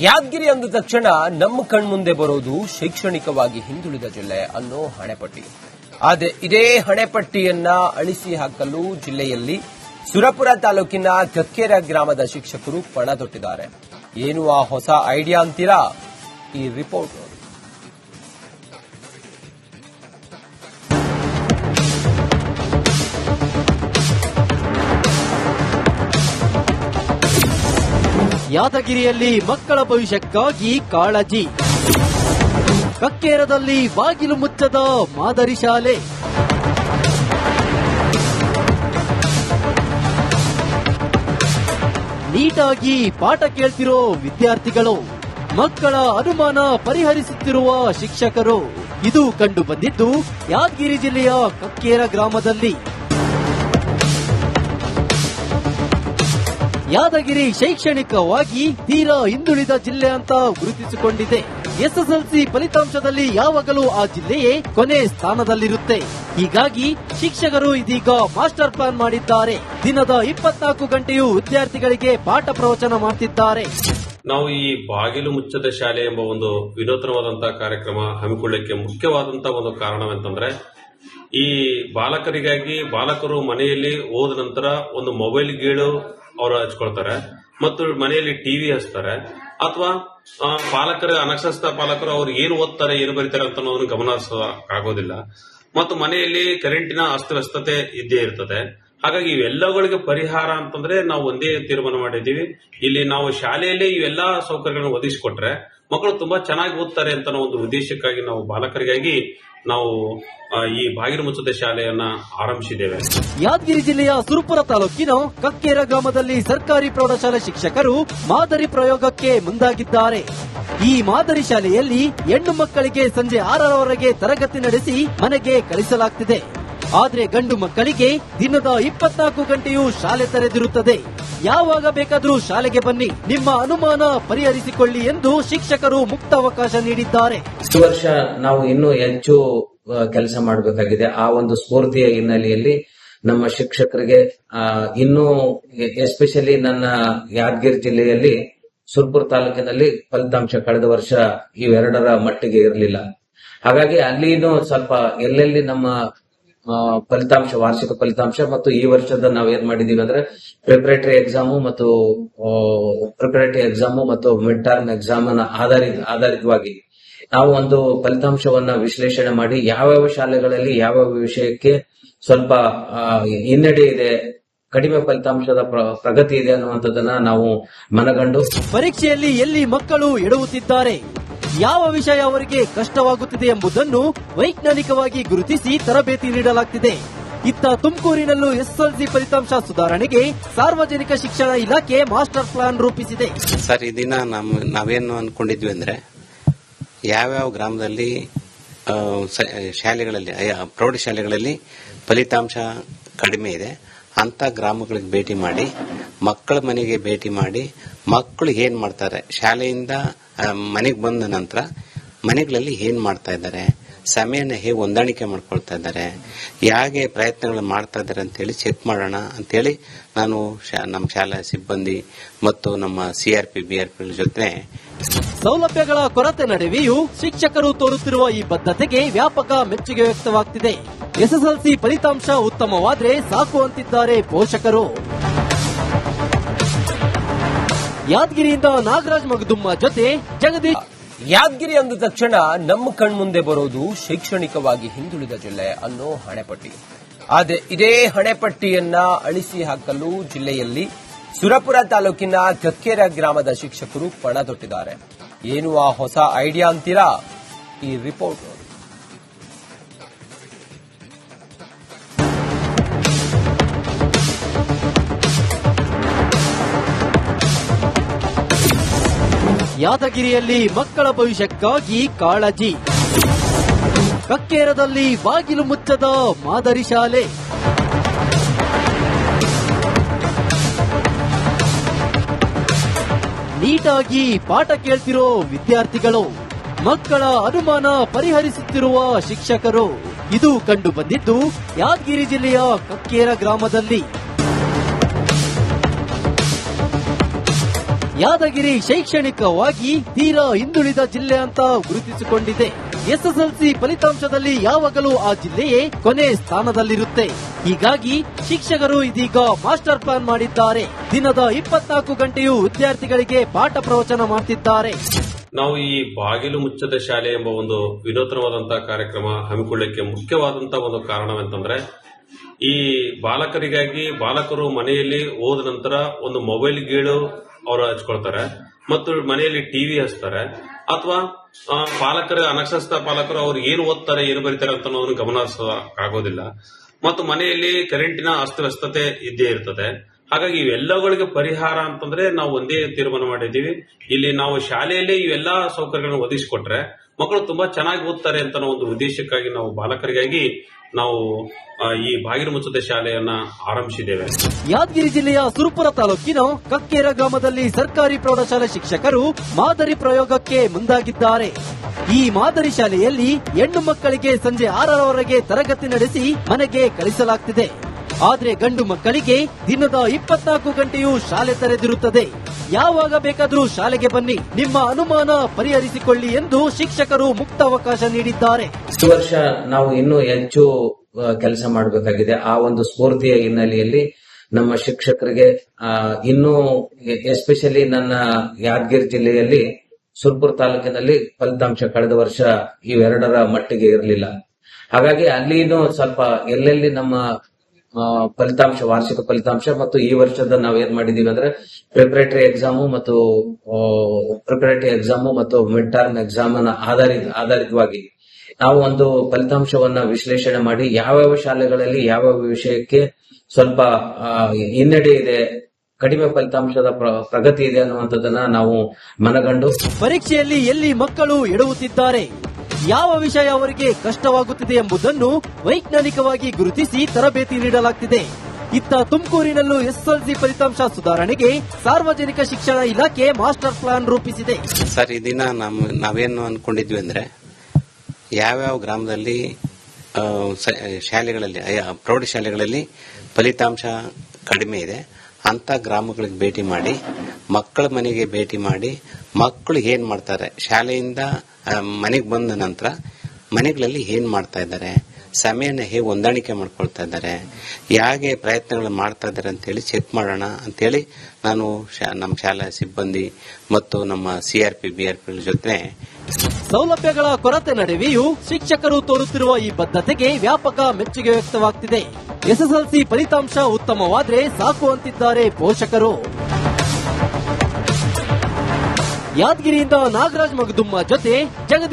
ಯಾದಗಿರಿ ಅಂದ ತಕ್ಷಣ ನಮ್ಮ ಕಣ್ಮುಂದೆ ಬರೋದು ಶೈಕ್ಷಣಿಕವಾಗಿ ಹಿಂದುಳಿದ ಜಿಲ್ಲೆ ಅನ್ನೋ ಹಣೆಪಟ್ಟಿ. ಆದರೆ ಇದೇ ಹಣೆಪಟ್ಟಿಯನ್ನ ಅಳಿಸಿ ಹಾಕಲು ಜಿಲ್ಲೆಯಲ್ಲಿ ಸುರಪುರ ತಾಲೂಕಿನ ಕಕ್ಕೇರ ಗ್ರಾಮದ ಶಿಕ್ಷಕರು ಪಣ ತೊಟ್ಟಿದ್ದಾರೆ. ಏನು ಆ ಹೊಸ ಐಡಿಯಾ ಅಂತೀರಾ? ಈ ರಿಪೋರ್ಟ್ ನೋಡಿ. ಯಾದಗಿರಿಯಲ್ಲಿ ಮಕ್ಕಳ ಭವಿಷ್ಯಕ್ಕಾಗಿ ಕಾಳಜಿ. ಕಕ್ಕೇರದಲ್ಲಿ ಬಾಗಿಲು ಮುಚ್ಚದ ಮಾದರಿ ಶಾಲೆ. ನೀಟಾಗಿ ಪಾಠ ಕೇಳ್ತಿರೋ ವಿದ್ಯಾರ್ಥಿಗಳು, ಮಕ್ಕಳ ಅನುಮಾನ ಪರಿಹರಿಸುತ್ತಿರುವ ಶಿಕ್ಷಕರು. ಇದು ಕಂಡು ಬಂದಿದ್ದು ಯಾದಗಿರಿ ಜಿಲ್ಲೆಯ ಕಕ್ಕೇರ ಗ್ರಾಮದಲ್ಲಿ. ಯಾದಗಿರಿ ಶೈಕ್ಷಣಿಕವಾಗಿ ತೀರಾ ಹಿಂದುಳಿದ ಜಿಲ್ಲೆ ಅಂತ ಗುರುತಿಸಿಕೊಂಡಿದೆ. ಎಸ್ಎಸ್ಎಲ್ಸಿ ಫಲಿತಾಂಶದಲ್ಲಿ ಯಾವಾಗಲೂ ಆ ಜಿಲ್ಲೆಯೇ ಕೊನೆ ಸ್ಥಾನದಲ್ಲಿರುತ್ತೆ. ಹೀಗಾಗಿ ಶಿಕ್ಷಕರು ಇದೀಗ ಮಾಸ್ಟರ್ ಪ್ಲಾನ್ ಮಾಡಿದ್ದಾರೆ. ದಿನದ 24 ಗಂಟೆಯೂ ವಿದ್ಯಾರ್ಥಿಗಳಿಗೆ ಪಾಠ ಪ್ರವಚನ ಮಾಡ್ತಿದ್ದಾರೆ. ನಾವು ಈ ಬಾಗಿಲು ಮುಚ್ಚದ ಶಾಲೆ ಎಂಬ ಒಂದು ವಿನೂತನವಾದಂತಹ ಕಾರ್ಯಕ್ರಮ ಹಮ್ಮಿಕೊಳ್ಳಕ್ಕೆ ಮುಖ್ಯವಾದಂತಹ ಒಂದು ಕಾರಣವೆಂತಂದ್ರೆ, ಈ ಬಾಲಕರು ಮನೆಯಲ್ಲಿ ಹೋದ ನಂತರ ಒಂದು ಮೊಬೈಲ್ ಗೇಳು ಅವರು ಹಚ್ಕೊಳ್ತಾರೆ ಮತ್ತು ಮನೆಯಲ್ಲಿ ಟಿವಿ ಹಚ್ತಾರೆ, ಅಥವಾ ಅನಕ್ಷರಸ್ಥ ಪಾಲಕರು ಅವ್ರು ಏನು ಓದ್ತಾರೆ ಏನು ಬರೀತಾರೆ ಅಂತ ಅವ್ರನ್ನ ಗಮನ ಆಗೋದಿಲ್ಲ. ಮತ್ತು ಮನೆಯಲ್ಲಿ ಕರೆಂಟಿನ ಅಸ್ತವ್ಯಸ್ತತೆ ಇದ್ದೇ ಇರ್ತದೆ. ಹಾಗಾಗಿ ಇವೆಲ್ಲಗಳಿಗೆ ಪರಿಹಾರ ಅಂತಂದ್ರೆ ನಾವು ಒಂದೇ ತೀರ್ಮಾನ ಮಾಡಿದ್ದೀವಿ. ಇಲ್ಲಿ ನಾವು ಶಾಲೆಯಲ್ಲೇ ಇವೆಲ್ಲಾ ಸೌಕರ್ಯಗಳನ್ನು ಒದಗಿಸಿಕೊಟ್ರೆ ಮಕ್ಕಳು ತುಂಬಾ ಚೆನ್ನಾಗಿ ಓದ್ತಾರೆ ಅಂತ ಒಂದು ಉದ್ದೇಶಕ್ಕಾಗಿ ನಾವು ಬಾಲಕರಿಗಾಗಿ ನಾವು ಈ ಬಾಗಿಲು ಮುಚ್ಚದ ಶಾಲೆಯನ್ನ ಆರಂಭಿಸಿದ್ದೇವೆ. ಯಾದಗಿರಿ ಜಿಲ್ಲೆಯ ಸುರಪುರ ತಾಲೂಕಿನ ಕಕ್ಕೇರ ಗ್ರಾಮದಲ್ಲಿ ಸರ್ಕಾರಿ ಪ್ರೌಢಶಾಲೆ ಶಿಕ್ಷಕರು ಮಾದರಿ ಪ್ರಯೋಗಕ್ಕೆ ಮುಂದಾಗಿದ್ದಾರೆ. ಈ ಮಾದರಿ ಶಾಲೆಯಲ್ಲಿ ಹೆಣ್ಣು ಮಕ್ಕಳಿಗೆ ಸಂಜೆ 6ರವರೆಗೆ ತರಗತಿ ನಡೆಸಿ ಮನೆಗೆ ಕಳಿಸಲಾಗುತ್ತಿದೆ. ಆದರೆ ಗಂಡು ಮಕ್ಕಳಿಗೆ ದಿನದ 24 ಗಂಟೆಯೂ ಶಾಲೆ ತೆರೆದಿರುತ್ತದೆ. ಯಾವಾಗ ಬೇಕಾದರೂ ಶಾಲೆಗೆ ಬನ್ನಿ, ನಿಮ್ಮ ಅನುಮಾನ ಪರಿಹರಿಸಿಕೊಳ್ಳಿ ಎಂದು ಶಿಕ್ಷಕರು ಮುಕ್ತಾವಕಾಶ ನೀಡಿದ್ದಾರೆ. ಈ ವರ್ಷ ನಾವು ಇನ್ನೂ ಹೆಚ್ಚು ಕೆಲಸ ಮಾಡಬೇಕಾಗಿದೆ. ಆ ಒಂದು ಸ್ಫೂರ್ತಿಯ ಹಿನ್ನೆಲೆಯಲ್ಲಿ ನಮ್ಮ ಶಿಕ್ಷಕರಿಗೆ ಇನ್ನೂ ಎಸ್ಪೆಷಲಿ ನನ್ನ ಯಾದಗಿರಿ ಜಿಲ್ಲೆಯಲ್ಲಿ ಸುರಪುರ ತಾಲೂಕಿನಲ್ಲಿ ಫಲಿತಾಂಶ ಕಳೆದ ವರ್ಷ ಇವೆರಡರ ಮಟ್ಟಿಗೆ ಇರಲಿಲ್ಲ. ಹಾಗಾಗಿ ಅಲ್ಲಿನೂ ಸ್ವಲ್ಪ ಎಲ್ಲೆಲ್ಲಿ ನಮ್ಮ ವಾರ್ಷಿಕ ಫಲಿತಾಂಶ ಮತ್ತು ಈ ವರ್ಷದ ನಾವೇನ್ ಮಾಡಿದೀವಿ ಅಂದ್ರೆ ಪ್ರಿಪರೇಟರಿ ಎಕ್ಸಾಮು ಮತ್ತು ಮಿಡ್ ಟರ್ಮ್ ಎಕ್ಸಾಮ್ ಆಧಾರಿತವಾಗಿ ನಾವು ಒಂದು ಫಲಿತಾಂಶವನ್ನ ವಿಶ್ಲೇಷಣೆ ಮಾಡಿ ಯಾವ್ಯಾವ ಶಾಲೆಗಳಲ್ಲಿ ಯಾವ್ಯಾವ ವಿಷಯಕ್ಕೆ ಸ್ವಲ್ಪ ಹಿನ್ನಡೆ ಇದೆ, ಕಡಿಮೆ ಫಲಿತಾಂಶದ ಪ್ರಗತಿ ಇದೆ ಅನ್ನುವಂಥದ್ದನ್ನ ನಾವು ಮನಗಂಡು ಪರೀಕ್ಷೆಯಲ್ಲಿ ಎಲ್ಲಿ ಮಕ್ಕಳು ಎಡವುತ್ತಿದ್ದಾರೆ, ಯಾವ ವಿಷಯ ಅವರಿಗೆ ಕಷ್ಟವಾಗುತ್ತಿದೆ ಎಂಬುದನ್ನು ವೈಜ್ಞಾನಿಕವಾಗಿ ಗುರುತಿಸಿ ತರಬೇತಿ ನೀಡಲಾಗುತ್ತಿದೆ. ಇತ್ತ ತುಮಕೂರಿನಲ್ಲೂ ಎಸ್ಎಸ್ಎಲ್ಸಿ ಫಲಿತಾಂಶ ಸುಧಾರಣೆಗೆ ಸಾರ್ವಜನಿಕ ಶಿಕ್ಷಣ ಇಲಾಖೆ ಮಾಸ್ಟರ್ ಪ್ಲಾನ್ ರೂಪಿಸಿದೆ. ಸರ್, ಈ ದಿನ ನಾವೇನು ಅನ್ಕೊಂಡಿದ್ವಿ ಅಂದ್ರೆ, ಯಾವ್ಯಾವ ಗ್ರಾಮದಲ್ಲಿ ಶಾಲೆಗಳಲ್ಲಿ ಪ್ರೌಢಶಾಲೆಗಳಲ್ಲಿ ಫಲಿತಾಂಶ ಕಡಿಮೆ ಇದೆ ಅಂತ ಗ್ರಾಮಗಳಿಗೆ ಭೇಟಿ ಮಾಡಿ, ಮಕ್ಕಳ ಮನೆಗೆ ಭೇಟಿ ಮಾಡಿ, ಮಕ್ಕಳು ಏನ್ ಮಾಡ್ತಾರೆ, ಶಾಲೆಯಿಂದ ಮನೆಗೆ ಬಂದ ನಂತರ ಮನೆಗಳಲ್ಲಿ ಏನ್ ಮಾಡ್ತಾ ಇದ್ದಾರೆ, ಸಮಯನ ಹೇಗೆ ಹೊಂದಾಣಿಕೆ ಮಾಡ್ಕೊಳ್ತಾ ಇದ್ದಾರೆ, ಹೇಗೆ ಪ್ರಯತ್ನಗಳು ಮಾಡ್ತಾ ಇದ್ದಾರೆ ಅಂತೇಳಿ ಚೆಕ್ ಮಾಡೋಣ ಅಂತೇಳಿ ನಾನು ನಮ್ಮ ಶಾಲಾ ಸಿಬ್ಬಂದಿ ಮತ್ತು ನಮ್ಮ CRP BRP ಜೊತೆ. ಸೌಲಭ್ಯಗಳ ಕೊರತೆ ನಡುವೆಯೂ ಶಿಕ್ಷಕರು ತೋರುತ್ತಿರುವ ಈ ಬದ್ಧತೆಗೆ ವ್ಯಾಪಕ ಮೆಚ್ಚುಗೆ ವ್ಯಕ್ತವಾಗುತ್ತಿದೆ. ಎಸ್ಎಸ್ಎಲ್ಸಿ ಫಲಿತಾಂಶ ಉತ್ತಮವಾದ್ರೆ ಸಾಕು ಅಂತಿದ್ದಾರೆ ಪೋಷಕರು. ಯಾದಗಿರಿಯಿಂದ ನಾಗರಾಜ್ ಮಗದುಮ್ಮ ಜೊತೆ ಜಗದೀಶ್. ಯಾದಗಿರಿ ಅಂದ ತಕ್ಷಣ ನಮ್ಮ ಕಣ್ಮುಂದೆ ಬರೋದು ಶೈಕ್ಷಣಿಕವಾಗಿ ಹಿಂದುಳಿದ ಜಿಲ್ಲೆ ಅನ್ನೋ ಹಣೆಪಟ್ಟಿ. ಆದರೆ ಇದೇ ಹಣೆಪಟ್ಟಿಯನ್ನ ಅಳಿಸಿ ಹಾಕಲು ಜಿಲ್ಲೆಯಲ್ಲಿ ಸುರಪುರ ತಾಲೂಕಿನ ಕಕ್ಕೇರ ಗ್ರಾಮದ ಶಿಕ್ಷಕರು ಪಣ ತೊಟ್ಟಿದ್ದಾರೆ. ಏನು ಆ ಹೊಸ ಐಡಿಯಾ ಅಂತೀರಾ? ಈ ರಿಪೋರ್ಟ್ ನೋಡಿ. ಯಾದಗಿರಿಯಲ್ಲಿ ಮಕ್ಕಳ ಭವಿಷ್ಯಕ್ಕಾಗಿ ಕಾಳಜಿ. ಕಕ್ಕೇರದಲ್ಲಿ ಬಾಗಿಲು ಮುಚ್ಚದ ಮಾದರಿ ಶಾಲೆ. ನೀಟಾಗಿ ಪಾಠ ಕೇಳ್ತಿರೋ ವಿದ್ಯಾರ್ಥಿಗಳು, ಮಕ್ಕಳ ಅನುಮಾನ ಪರಿಹರಿಸುತ್ತಿರುವ ಶಿಕ್ಷಕರು. ಇದು ಕಂಡು ಬಂದಿದ್ದು ಯಾದಗಿರಿ ಜಿಲ್ಲೆಯ ಕಕ್ಕೇರ ಗ್ರಾಮದಲ್ಲಿ. ಯಾದಗಿರಿ ಶೈಕ್ಷಣಿಕವಾಗಿ ತೀರಾ ಹಿಂದುಳಿದ ಜಿಲ್ಲೆ ಅಂತ ಗುರುತಿಸಿಕೊಂಡಿದೆ. ಎಸ್ಎಸ್ಎಲ್ಸಿ ಫಲಿತಾಂಶದಲ್ಲಿ ಯಾವಾಗಲೂ ಆ ಜಿಲ್ಲೆಯೇ ಕೊನೆ ಸ್ಥಾನದಲ್ಲಿರುತ್ತೆ. ಹೀಗಾಗಿ ಶಿಕ್ಷಕರು ಇದೀಗ ಮಾಸ್ಟರ್ ಪ್ಲಾನ್ ಮಾಡಿದ್ದಾರೆ. ದಿನದ 24 ಗಂಟೆಯೂ ವಿದ್ಯಾರ್ಥಿಗಳಿಗೆ ಪಾಠ ಪ್ರವಚನ ಮಾಡ್ತಿದ್ದಾರೆ. ನಾವು ಈ ಬಾಗಿಲು ಮುಚ್ಚದ ಶಾಲೆ ಎಂಬ ಒಂದು ವಿನೂತನವಾದಂತಹ ಕಾರ್ಯಕ್ರಮ ಹಮ್ಮಿಕೊಳ್ಳಕ್ಕೆ ಮುಖ್ಯವಾದಂತಹ ಒಂದು ಕಾರಣವೆಂತಂದ್ರೆ, ಈ ಬಾಲಕರು ಮನೆಯಲ್ಲಿ ಹೋದ ನಂತರ ಒಂದು ಮೊಬೈಲ್ ಗೇಳು ಅವರು ಹಚ್ಕೊಳ್ತಾರೆ ಮತ್ತು ಮನೆಯಲ್ಲಿ ಟಿವಿ ಹಚ್ತಾರೆ, ಅಥವಾ ಅನಕ್ಷರಸ್ಥ ಪಾಲಕರು ಅವ್ರು ಏನು ಓದ್ತಾರೆ ಏನು ಬರೀತಾರೆ ಅಂತ ಅನ್ನೋದನ್ನು ಗಮನಿಸೋಕ್ಕಾಗೋದಿಲ್ಲ. ಮತ್ತು ಮನೆಯಲ್ಲಿ ಕರೆಂಟಿನ ಅಸ್ತವ್ಯಸ್ತತೆ ಇದ್ದೇ ಇರ್ತದೆ. ಹಾಗಾಗಿ ಇವೆಲ್ಲಗಳಿಗೆ ಪರಿಹಾರ ಅಂತಂದ್ರೆ ನಾವು ಒಂದೇ ತೀರ್ಮಾನ ಮಾಡಿದ್ದೀವಿ. ಇಲ್ಲಿ ನಾವು ಶಾಲೆಯಲ್ಲೇ ಇವೆಲ್ಲಾ ಸೌಕರ್ಯಗಳನ್ನು ಒದಗಿಸಿಕೊಟ್ರೆ ಮಕ್ಕಳು ತುಂಬಾ ಚೆನ್ನಾಗಿ ಓದ್ತಾರೆ ಅಂತ ಒಂದು ಉದ್ದೇಶಕ್ಕಾಗಿ ನಾವು ಬಾಲಕರಿಗಾಗಿ ನಾವು ಈ ಬಾಗಿಲು ಮುಚ್ಚದ ಶಾಲೆಯನ್ನ ಆರಂಭಿಸಿದ್ದೇವೆ. ಯಾದಗಿರಿ ಜಿಲ್ಲೆಯ ಸುರಪುರ ತಾಲೂಕಿನ ಕಕ್ಕೇರ ಗ್ರಾಮದಲ್ಲಿ ಸರ್ಕಾರಿ ಪ್ರೌಢಶಾಲೆ ಶಿಕ್ಷಕರು ಮಾದರಿ ಪ್ರಯೋಗಕ್ಕೆ ಮುಂದಾಗಿದ್ದಾರೆ. ಈ ಮಾದರಿ ಶಾಲೆಯಲ್ಲಿ ಹೆಣ್ಣು ಮಕ್ಕಳಿಗೆ ಸಂಜೆ 6ರವರೆಗೆ ತರಗತಿ ನಡೆಸಿ ಮನೆಗೆ ಕಳಿಸಲಾಗ್ತಿದೆ. ಆದ್ರೆ ಗಂಡು ಮಕ್ಕಳಿಗೆ ದಿನದ 24 ಗಂಟೆಯೂ ಶಾಲೆ ತೆರೆದಿರುತ್ತದೆ. ಯಾವಾಗ ಬೇಕಾದರೂ ಶಾಲೆಗೆ ಬನ್ನಿ, ನಿಮ್ಮ ಅನುಮಾನ ಪರಿಹರಿಸಿಕೊಳ್ಳಿ ಎಂದು ಶಿಕ್ಷಕರು ಮುಕ್ತ ಅವಕಾಶ ನೀಡಿದ್ದಾರೆ. ಈ ವರ್ಷ ನಾವು ಇನ್ನೂ ಹೆಚ್ಚು ಕೆಲಸ ಮಾಡಬೇಕಾಗಿದೆ. ಆ ಒಂದು ಸ್ಫೂರ್ತಿಯ ಹಿನ್ನೆಲೆಯಲ್ಲಿ ನಮ್ಮ ಶಿಕ್ಷಕರಿಗೆ ಇನ್ನೂ ಎಸ್ಪೆಷಲಿ ನನ್ನ ಯಾದಗಿರಿ ಜಿಲ್ಲೆಯಲ್ಲಿ ಸುರಪುರ ತಾಲೂಕಿನಲ್ಲಿ ಫಲಿತಾಂಶ ಕಳೆದ ವರ್ಷ ಇವೆರಡರ ಮಟ್ಟಿಗೆ ಇರಲಿಲ್ಲ. ಹಾಗಾಗಿ ಅಲ್ಲಿನೂ ಸ್ವಲ್ಪ ಎಲ್ಲೆಲ್ಲಿ ನಮ್ಮ ಫಲಿತಾಂಶ, ವಾರ್ಷಿಕ ಫಲಿತಾಂಶ ಮತ್ತು ಈ ವರ್ಷದ ನಾವೇನ್ ಮಾಡಿದೀವಿ ಅಂದ್ರೆ ಪ್ರಿಪರೇಟರಿ ಎಕ್ಸಾಮು ಮತ್ತು ಮಿಡ್ ಟರ್ಮ್ ಎಕ್ಸಾಮ್ ಆಧಾರಿತವಾಗಿ ನಾವು ಒಂದು ಫಲಿತಾಂಶವನ್ನ ವಿಶ್ಲೇಷಣೆ ಮಾಡಿ ಯಾವ್ಯಾವ ಶಾಲೆಗಳಲ್ಲಿ ಯಾವ್ಯಾವ ವಿಷಯಕ್ಕೆ ಸ್ವಲ್ಪ ಹಿನ್ನಡೆ ಇದೆ, ಕಡಿಮೆ ಫಲಿತಾಂಶದ ಪ್ರಗತಿ ಇದೆ ಅನ್ನುವಂಥದ್ದನ್ನ ನಾವು ಮನಗಂಡು ಪರೀಕ್ಷೆಯಲ್ಲಿ ಎಲ್ಲಿ ಮಕ್ಕಳು ಎಡವುತ್ತಿದ್ದಾರೆ, ಯಾವ ವಿಷಯ ಅವರಿಗೆ ಕಷ್ಟವಾಗುತ್ತಿದೆ ಎಂಬುದನ್ನು ವೈಜ್ಞಾನಿಕವಾಗಿ ಗುರುತಿಸಿ ತರಬೇತಿ ನೀಡಲಾಗ್ತಿದೆ. ಇತ್ತ ತುಮಕೂರಿನಲ್ಲೂ ಎಸ್ಎಸ್ಎಲ್ಸಿ ಫಲಿತಾಂಶ ಸುಧಾರಣೆಗೆ ಸಾರ್ವಜನಿಕ ಶಿಕ್ಷಣ ಇಲಾಖೆ ಮಾಸ್ಟರ್ ಪ್ಲಾನ್ ರೂಪಿಸಿದೆ. ಸರ್, ಈ ದಿನ ನಾವೇನು ಅನ್ಕೊಂಡಿದ್ವಿ ಅಂದ್ರೆ, ಯಾವ್ಯಾವ ಗ್ರಾಮದಲ್ಲಿ ಶಾಲೆಗಳಲ್ಲಿ ಪ್ರೌಢಶಾಲೆಗಳಲ್ಲಿ ಫಲಿತಾಂಶ ಕಡಿಮೆ ಇದೆ ಅಂತ ಗ್ರಾಮಗಳಿಗೆ ಭೇಟಿ ಮಾಡಿ, ಮಕ್ಕಳ ಮನೆಗೆ ಭೇಟಿ ಮಾಡಿ, ಮಕ್ಕಳು ಏನ್ ಮಾಡ್ತಾರೆ, ಶಾಲೆಯಿಂದ ಮನೆಗೆ ಬಂದ ನಂತರ ಮನೆಗಳಲ್ಲಿ ಏನ್ ಮಾಡ್ತಾ ಇದ್ದಾರೆ, ಸಮಯನ ಹೇಗೆ ಹೊಂದಾಣಿಕೆ ಮಾಡ್ಕೊಳ್ತಾ ಇದ್ದಾರೆ, ಹೇಗೆ ಪ್ರಯತ್ನಗಳು ಮಾಡ್ತಾ ಇದ್ದಾರೆ ಅಂತೇಳಿ ಚೆಕ್ ಮಾಡೋಣ ಅಂತೇಳಿ ನಾನು ನಮ್ಮ ಶಾಲಾ ಸಿಬ್ಬಂದಿ ಮತ್ತು ನಮ್ಮ CRP BRP ಜೊತೆ ಸೌಲಭ್ಯಗಳ ಕೊರತೆ ನಡುವೆಯೂ ಶಿಕ್ಷಕರು ತೋರುತ್ತಿರುವ ಈ ಬದ್ಧತೆಗೆ ವ್ಯಾಪಕ ಮೆಚ್ಚುಗೆ ವ್ಯಕ್ತವಾಗ್ತಿದೆ. ಎಸ್ಎಸ್ಎಲ್ಸಿ ಫಲಿತಾಂಶ ಉತ್ತಮವಾದ್ರೆ ಸಾಕು ಅಂತಿದ್ದಾರೆ ಪೋಷಕರು. ಯಾದಗಿರಿಯಿಂದ ನಾಗರಾಜ್ ಮಗದುಮ್ಮ ಜೊತೆ ಜಗದೀಶ್.